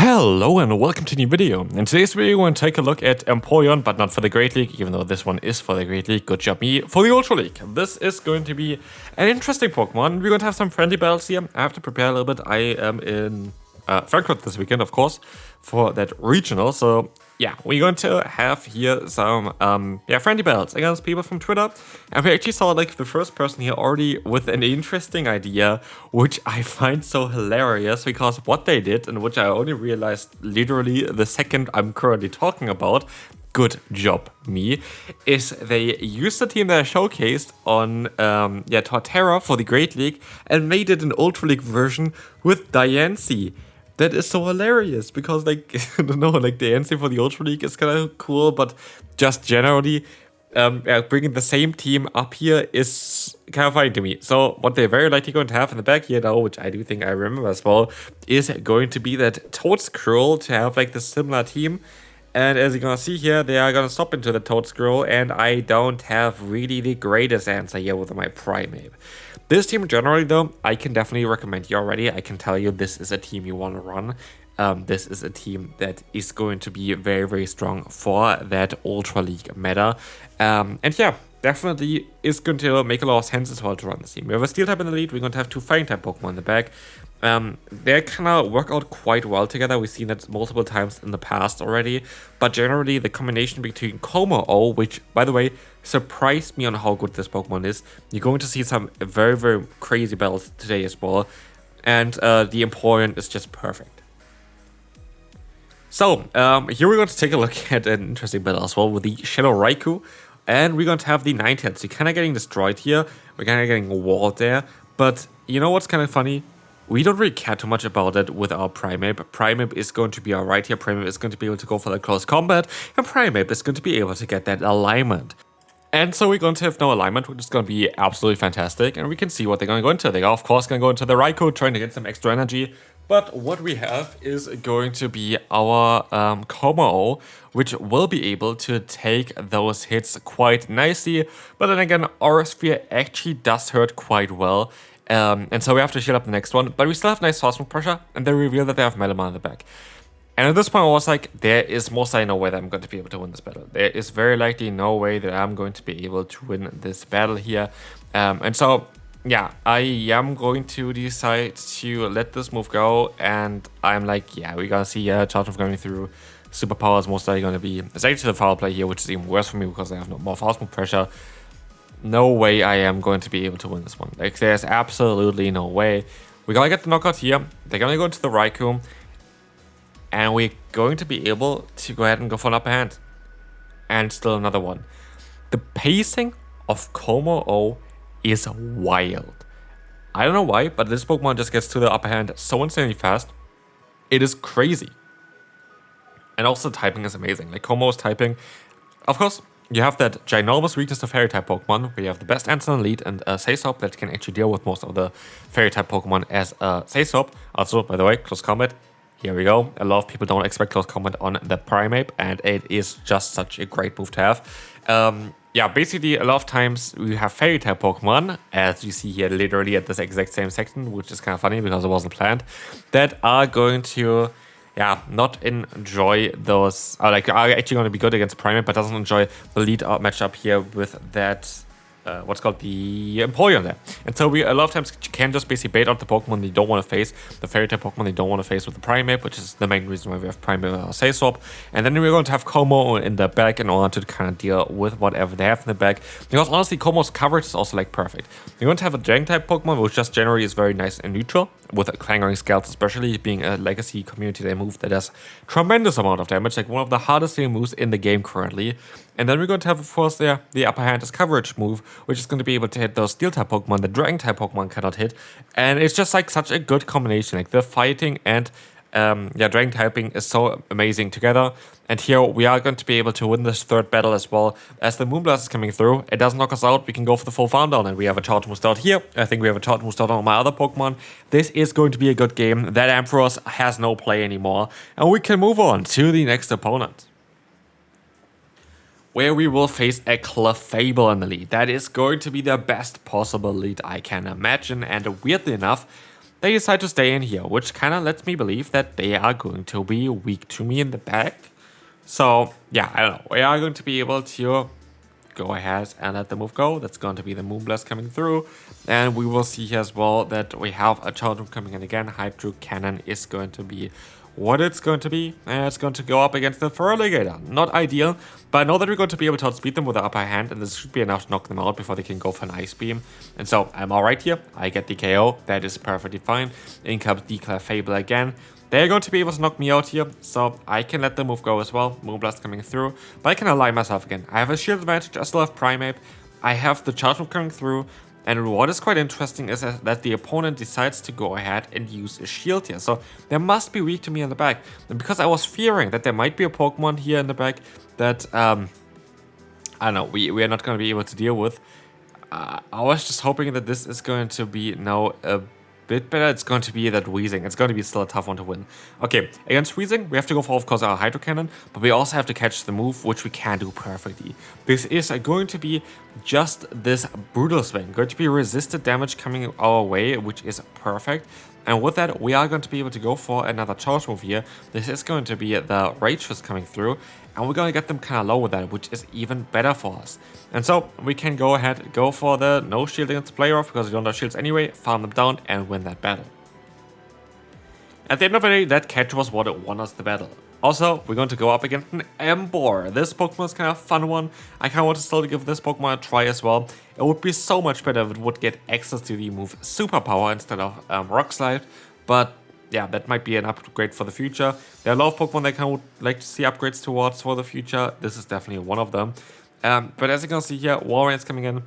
Hello and welcome to a new video. In today's video we're going to take a look at Empoleon, but not for the Great League, even though this one is for the Great League. Good job me for the Ultra League. This is going to be an interesting Pokemon. We're going to have some friendly battles here. I have to prepare a little bit. I am in Frankfurt this weekend, of course, for that regional. So yeah, we're going to have here some friendly battles against people from Twitter. And we actually saw like the first person here already with an interesting idea, which I find so hilarious because what they did, and which I only realized literally the second I'm currently talking about, good job me, is they used the team that I showcased on Torterra for the Great League and made it an Ultra League version with Diancie. That is so hilarious because, like, I don't know, like, the NC for the Ultra League is kind of cool, but just generally, bringing the same team up here is kind of funny to me. So, what they're very likely going to have in the back here, though, which I do think I remember as well, is going to be that Toadscroll to have, like, the similar team. And as you're gonna see here, they are gonna stop into the Toadscroll, and I don't have really the greatest answer here with my Primeape. This team generally though, I can definitely recommend you already. I can tell you this is a team you want to run. This is a team that is going to be very, very strong for that Ultra League meta. And yeah, definitely is going to make a lot of sense as well to run this team. We have a Steel type in the lead, we're going to have two Fighting type Pokemon in the back. They kind of work out quite well together. We've seen it multiple times in the past already. But generally, the combination between kommo-o, which, by the way, surprised me on how good this Pokemon is. You're going to see some very, very crazy battles today as well. And the Empoleon is just perfect. So, here we're going to take a look at an interesting battle as well with the Shadow Raikou. And we're going to have the Ninetales. You're kind of getting destroyed here. We're kind of getting walled there. But you know what's kind of funny? We don't really care too much about it with our Primeape. Primeape is going to be alright here. Primeape is going to be able to go for the close combat. And Primeape is going to be able to get that alignment. And so we're going to have no alignment, which is going to be absolutely fantastic. And we can see what they're going to go into. They are, of course, going to go into the Raikou, trying to get some extra energy. But what we have is going to be our kommo-o, which will be able to take those hits quite nicely. But then again, Aura Sphere actually does hurt quite well. And so we have to shield up the next one. But we still have nice fast move pressure. And they reveal that they have Melamon in the back. And at this point, I was like, there is most likely no way that I'm going to be able to win this battle. There is very likely no way that I'm going to be able to win this battle here. And so, yeah, I am going to decide to let this move go. And I'm like, yeah, we're going to see charge move going through. Superpower is most likely going to be... It's actually the foul play here, which is even worse for me because I have no more fast move pressure. No way I am going to be able to win this one. Like, there's absolutely no way. We're going to get the knockout here. They're going to go into the Raikou. And we're going to be able to go ahead and go for an upper hand. And still another one. The pacing of kommo-o is wild. I don't know why, but this Pokemon just gets to the upper hand so insanely fast. It is crazy. And also typing is amazing. Like kommo-o's typing. Of course, you have that ginormous weakness to Fairy type Pokemon, where you have the best answer in the lead and Sasop that can actually deal with most of the Fairy type Pokemon as Sasop. Also, by the way, close combat. Here we go. A lot of people don't expect close combat on the Primeape, and it is just such a great move to have. Yeah, basically, a lot of times we have Fairy type Pokemon, as you see here literally at this exact same section, which is kind of funny because it wasn't planned, that are going to, not enjoy those, are actually going to be good against Primeape, but doesn't enjoy the lead matchup here with that. What's called the Empoleon there. And so we a lot of times can just basically bait out the Pokemon they don't want to face, the Fairy type Pokemon they don't want to face with the Primeape, which is the main reason why we have Primeape or Sasop. And then we're going to have kommo-o in the back in order to kind of deal with whatever they have in the back. Because honestly, kommo-o's coverage is also like perfect. You're going to have a Dragon type Pokemon, which just generally is very nice and neutral, with Clangering Scales, especially being a legacy community day move that does tremendous amount of damage, like one of the hardest hitting moves in the game currently. And then we're going to have, of course, the upper hand is coverage move, which is going to be able to hit those Steel type Pokemon the Dragon type Pokemon cannot hit. And it's just like such a good combination. Like the fighting and Dragon typing is so amazing together. And here we are going to be able to win this third battle as well. As the Moonblast is coming through, it doesn't knock us out. We can go for the full farm down, and we have a Charge Move start here. I think we have a Charge Move start on my other Pokemon. This is going to be a good game. That Ampharos has no play anymore. And we can move on to the next opponent, where we will face a Clefable in the lead. That is going to be the best possible lead I can imagine. And weirdly enough, they decide to stay in here, which kind of lets me believe that they are going to be weak to me in the back. So yeah, I don't know. We are going to be able to go ahead and let the move go. That's going to be the Moonblast coming through. And we will see here as well that we have a Charge coming in again. Hydro Cannon is going to be what it's going to be. And it's going to go up against the Feraligatr. Not ideal, but I know that we're going to be able to outspeed them with the upper hand. And this should be enough to knock them out before they can go for an Ice Beam. And so I'm alright here. I get the KO. That is perfectly fine. In comes the Clefable again. They're going to be able to knock me out here, so I can let the move go as well. Moonblast coming through, but I can align myself again. I have a shield advantage, I still have Primeape. I have the Charge move coming through, and what is quite interesting is that the opponent decides to go ahead and use a shield here. So they must be weak to me in the back. And because I was fearing that there might be a Pokemon here in the back that, I don't know, we are not going to be able to deal with. I was just hoping that this is going to be now a bit better. It's going to be that Weezing. It's going to be still a tough one to win. Okay, against Weezing, we have to go for, of course, our Hydro Cannon, but we also have to catch the move, which we can do perfectly. This is going to be just this Brutal Swing. Going to be resisted damage coming our way, which is perfect. And with that, we are going to be able to go for another Charge move here. This is going to be the Rage Fist coming through, and we're going to get them kind of low with that, which is even better for us. And so we can go ahead, go for the no shield against player off, because we don't have shields anyway, farm them down, and win that battle. At the end of the day, that catch was what won us the battle. Also, we're going to go up against an Emboar. This Pokemon is kind of a fun one. I kind of want to still give this Pokemon a try as well. It would be so much better if it would get access to the move Superpower instead of Rock Slide. But yeah, that might be an upgrade for the future. There are a lot of Pokemon that I would like to see upgrades towards for the future. This is definitely one of them. But as you can see here, Warrior's coming in.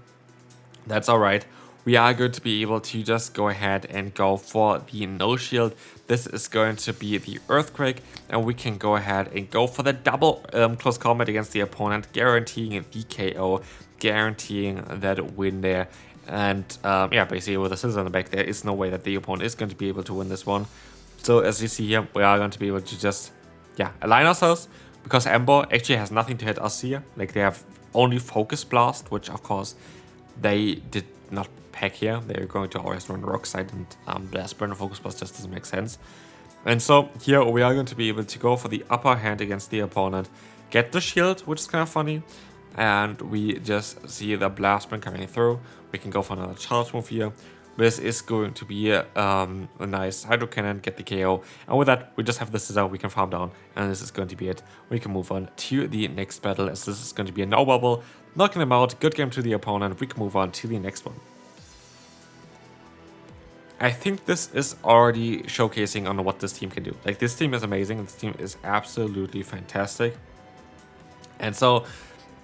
That's alright. We are going to be able to just go ahead and go for the no shield. This is going to be the Earthquake, and we can go ahead and go for the double close combat against the opponent, guaranteeing the KO, guaranteeing that win there. And yeah, basically with the scissors on the back, there is no way that the opponent is going to be able to win this one. So as you see here, we are going to be able to just, yeah, align ourselves, because Emboar actually has nothing to hit us here. Like, they have only Focus Blast, which of course they did not pack here. They're going to always run Rock Slide, and Blast Burn and Focus Blast just doesn't make sense. And so here we are going to be able to go for the upper hand against the opponent, get the shield, which is kind of funny, and we just see the Blast Burn coming through. We can go for another Charge move here. This is going to be a nice Hydro Cannon, get the KO, and with that we just have the Scissor, we can farm down, and this is going to be it. We can move on to the next battle, as this is going to be a no bubble, knocking them out, good game to the opponent. We can move on to the next one. I think this is already showcasing on what this team can do. Like, this team is amazing, this team is absolutely fantastic. And so,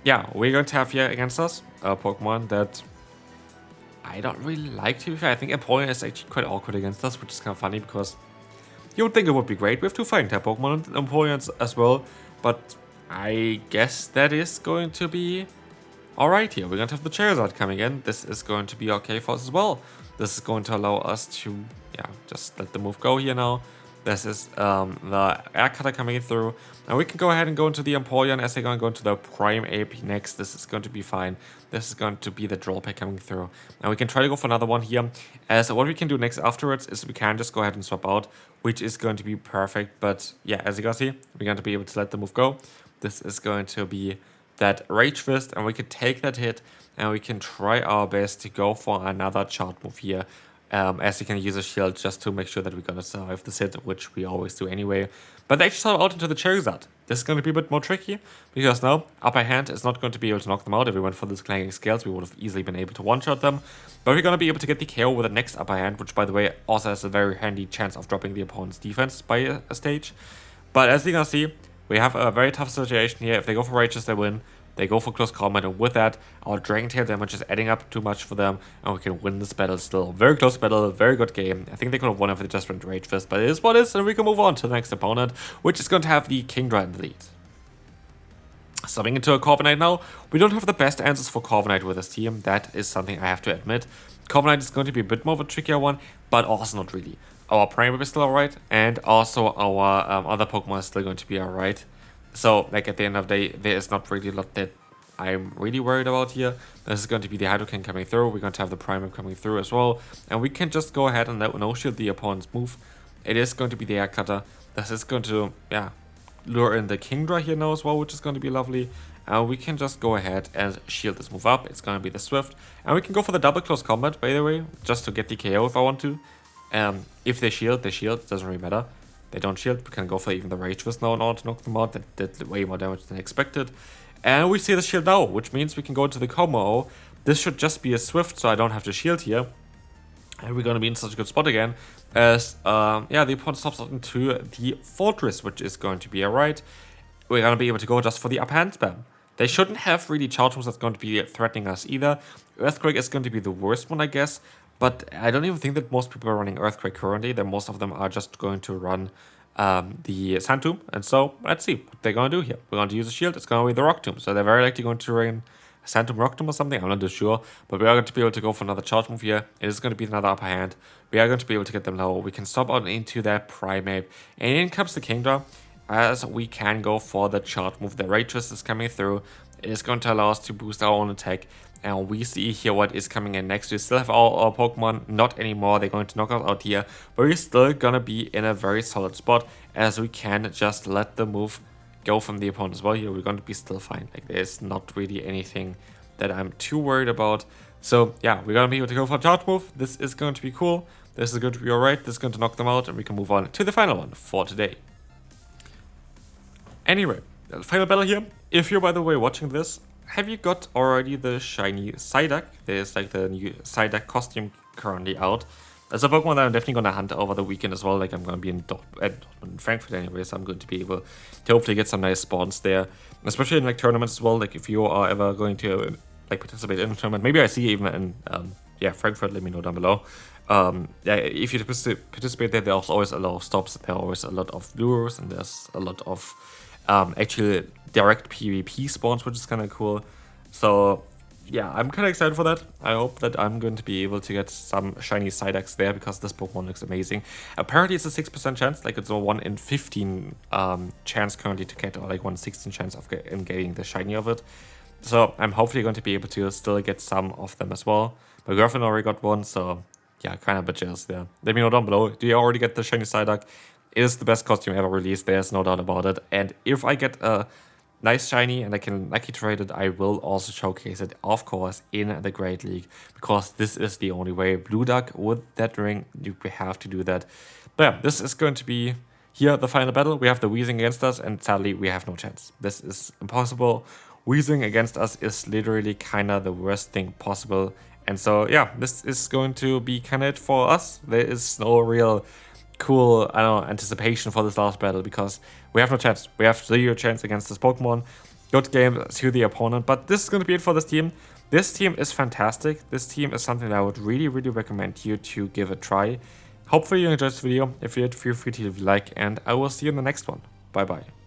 yeah, we're going to have here against us a Pokemon that I don't really like, to be fair. I think Empoleon is actually quite awkward against us, which is kind of funny, because you would think it would be great. We have two fighting type Pokemon and Empoleons as well, but I guess that is going to be alright here. We're going to have the Charizard coming in. This is going to be okay for us as well. This is going to allow us to, yeah, just let the move go here now. This is the Air Cutter coming through. And we can go ahead and go into the Empoleon as they're going to go into the Primeape next. This is going to be fine. This is going to be the Drill Peck coming through. And we can try to go for another one here. As what we can do next afterwards is we can just go ahead and swap out, which is going to be perfect. But yeah, as you can see, we're going to be able to let the move go. This is going to be that Rage Fist, and we can take that hit, and we can try our best to go for another Charge move here. As you can use a shield just to make sure that we're going to survive this hit, which we always do anyway. But they actually swap out into the Charizard. This is going to be a bit more tricky, because now upper hand is not going to be able to knock them out. If we went for this Clanging Scales, we would have easily been able to one-shot them. But we're going to be able to get the KO with the next upper hand, which, by the way, also has a very handy chance of dropping the opponent's defense by a stage. But as you can see, we have a very tough situation here. If they go for Rages, they win. They go for close combat, and with that, our Dragon Tail damage is adding up too much for them, and we can win this battle still. Very close battle, very good game. I think they could have won if they just went Rage Fist, but it is what it is, and we can move on to the next opponent, which is going to have the Kingdra in the lead. Subbing into a Corviknight now. We don't have the best answers for Corviknight with this team. That is something I have to admit. Corviknight is going to be a bit more of a trickier one, but also not really. Our Primeape is still alright, and also our other Pokemon is still going to be alright. So, like, at the end of the day, there is not really a lot that I'm really worried about here. This is going to be the Hydrokin coming through. We're going to have the Primeape coming through as well. And we can just go ahead and no-shield the opponent's move. It is going to be the Air Cutter. This is going to, yeah, lure in the Kingdra here now as well, which is going to be lovely. We can just go ahead and shield this move up. It's going to be the Swift. And we can go for the double close combat, by the way, just to get the KO if I want to. If they shield, it doesn't really matter. They don't shield, we can go for even the Rage Fist now in order to knock them out. That did way more damage than expected. And we see the shield now, which means we can go into the kommo-o. This should just be a Swift, so I don't have to shield here. And we're going to be in such a good spot again, as, yeah, the opponent stops into the Fortress, which is going to be alright. We're going to be able to go just for the upper-hand spam. They shouldn't have really charge moves that's going to be threatening us either. Earthquake is going to be the worst one, I guess. But I don't even think that most people are running Earthquake currently. That most of them are just going to run the Sand Tomb. And so, let's see what they're going to do here. We're going to use a shield. It's going to be the Rock Tomb. So they're very likely going to run Sand Tomb, Rock Tomb or something. I'm not too sure. But we are going to be able to go for another charge move here. It is going to be another upper hand. We are going to be able to get them low. We can stop out into that Primeape. And in comes the Kingdra, as we can go for the charge move. The Rage Fist is coming through. It is going to allow us to boost our own attack. And we see here what is coming in next. We still have all our Pokemon, not anymore. They're going to knock us out here. But we're still going to be in a very solid spot, as we can just let the move go from the opponent as well. Here we're going to be still fine. Like, there's not really anything that I'm too worried about. So yeah, we're going to be able to go for a charge move. This is going to be cool. This is going to be alright. This is going to knock them out, and we can move on to the final one for today. Anyway, the final battle here. If you're, by the way, watching this, have you got already the shiny Psyduck? There's like the new Psyduck costume currently out. There's a Pokemon that I'm definitely going to hunt over the weekend as well. Like, I'm going to be in Frankfurt anyway, so I'm going to be able to hopefully get some nice spawns there. Especially in like tournaments as well. Like, if you are ever going to like participate in a tournament, maybe I see you even in yeah, Frankfurt, let me know down below. Yeah, if you participate there, there's always a lot of stops. There are always a lot of lures, and there's a lot of actually direct PvP spawns, which is kind of cool. So yeah, I'm kind of excited for that. I hope that I'm going to be able to get some shiny Psyducks there, because this Pokemon looks amazing. Apparently it's a 6% chance, like it's a 1 in 15 chance currently to get, or like 1 in 16 chance of getting the shiny of it. So I'm hopefully going to be able to still get some of them as well. My girlfriend already got one, so yeah, kind of a bit jealous there. Let me know down below, do you already get the shiny Psyduck? It is the best costume ever released, there's no doubt about it. And if I get a nice shiny and I can lucky trade it, I will also showcase it, of course, in the Great League, because this is the only way. Blue Duck with that ring, you have to do that. But yeah, this is going to be here the final battle. We have the Weezing against us, and sadly we have no chance. This is impossible. Weezing against us is literally kind of the worst thing possible. And so yeah, this is going to be kind of it for us. There is no real cool, I don't know, anticipation for this last battle, because we have no chance. We have 0 chance against this Pokemon. Good game to the opponent, but this is going to be it for this team. This team is fantastic. This team is something that I would really recommend you to give a try. Hopefully you enjoyed this video. If you did, feel free to leave a like, and I will see you in the next one. Bye bye.